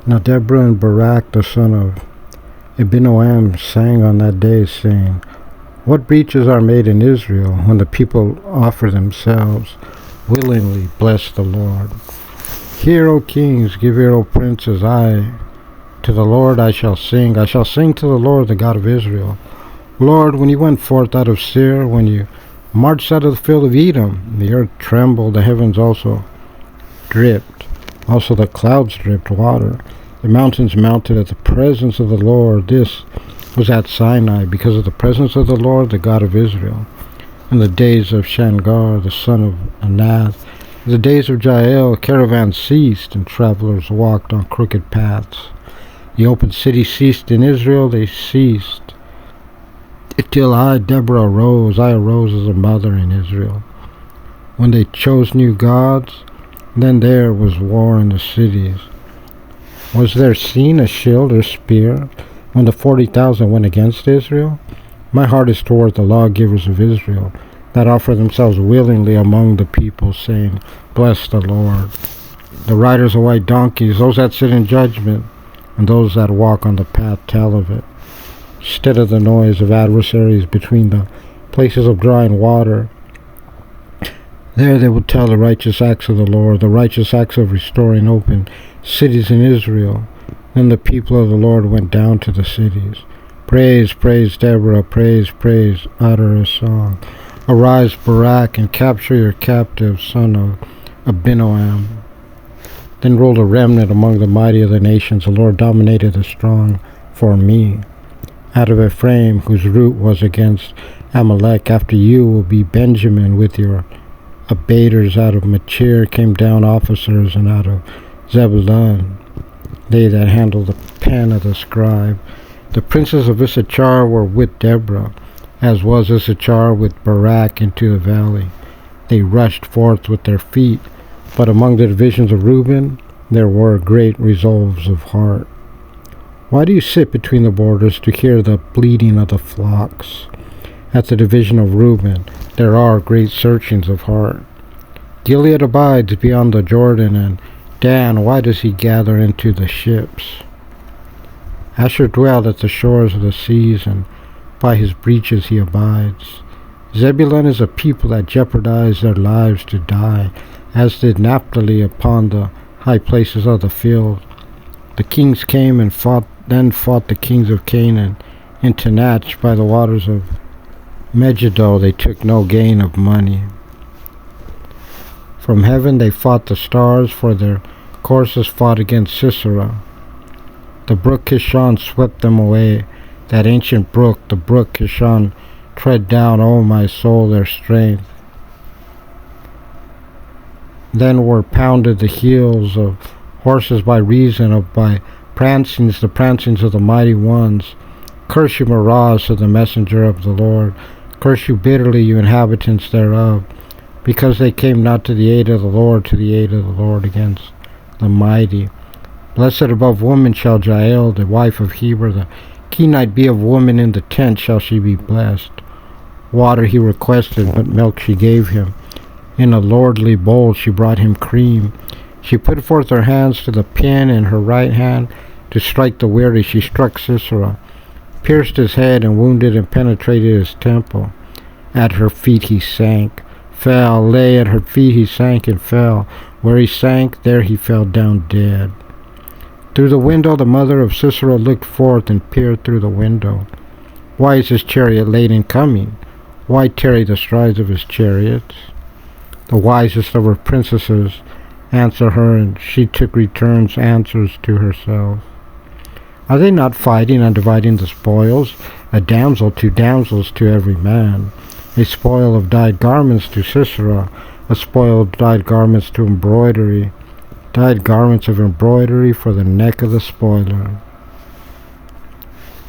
Now Deborah and Barak the son of Abinoam sang on that day, saying, What breaches are made in Israel when the people offer themselves willingly, bless the Lord. Hear, O kings, give ear, O princes, to the Lord I shall sing to the Lord, the God of Israel. Lord, when you went forth out of Seir, when you marched out of the field of Edom, the earth trembled, the heavens also dripped, also the clouds dripped water. The mountains melted at the presence of the Lord. This was at Sinai, because of the presence of the Lord, the God of Israel. In the days of Shamgar, the son of Anath, in the days of Jael, caravans ceased, and travelers walked on crooked paths. The open city ceased in Israel, they ceased. Till I, Deborah, arose. I arose as a mother in Israel. When they chose new gods, then there was war in the cities. Was there seen a shield or spear when the 40,000 went against Israel? My heart is toward the lawgivers of Israel, that offer themselves willingly among the people, saying, Bless the Lord. The riders of white donkeys, those that sit in judgment, and those that walk on the path tell of it. Instead of the noise of adversaries between the places of drawing water, there they will tell the righteous acts of the Lord, the righteous acts of restoring open cities in Israel. Then the people of the Lord went down to the cities. Praise, praise, Deborah, praise, praise, utter a song. Arise, Barak, and capture your captive, son of Abinoam. Then rolled a remnant among the mighty of the nations. The Lord dominated the strong for me. Out of Ephraim, whose root was against Amalek, after you will be Benjamin with your abaters. Out of Machir came down officers, and out of Zebulun, they that handled the pen of the scribe. The princes of Issachar were with Deborah, as was Issachar with Barak into the valley. They rushed forth with their feet, but among the divisions of Reuben there were great resolves of heart. Why do you sit between the borders to hear the bleating of the flocks? At the division of Reuben there are great searchings of heart. Gilead abides beyond the Jordan, and Dan, why does he gather into the ships? Asher dwelled at the shores of the seas, and by his breaches he abides. Zebulun is a people that jeopardize their lives to die, as did Naphtali upon the high places of the field. The kings came and fought the kings of Canaan. In Tanach by the waters of Megiddo they took no gain of money. From heaven they fought the stars, for their courses fought against Sisera. The brook Kishon swept them away, that ancient brook, the brook Kishon, tread down, O my soul, their strength. Then were pounded the heels of horses by reason of by prancings, the prancings of the mighty ones. Curse you, Meroz, said the messenger of the Lord. Curse you bitterly, you inhabitants thereof, because they came not to the aid of the Lord, against the mighty. Blessed above women shall Jael, the wife of Heber, the Kenite, be of woman. In the tent shall she be blessed. Water he requested, but milk she gave him. In a lordly bowl she brought him cream. She put forth her hands to the pen, in her right hand to strike the weary. She struck Sisera, pierced his head, and wounded and penetrated his temple. At her feet he sank, fell, lay at her feet he sank and fell. Where he sank, there he fell down dead. Through the window the mother of Sisera looked forth and peered through the window. Why is his chariot late in coming? Why tarry the strides of his chariots? The wisest of her princesses answer her, and she took returns answers to herself. Are they not fighting and dividing the spoils? A damsel, 2 damsels to every man. A spoil of dyed garments to Sisera, a spoil of dyed garments to embroidery, dyed garments of embroidery for the neck of the spoiler.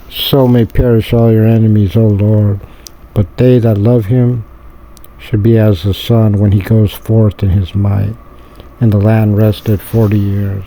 So may perish all your enemies, O Lord, but they that love him should be as the sun when he goes forth in his might. And the land rested 40 years.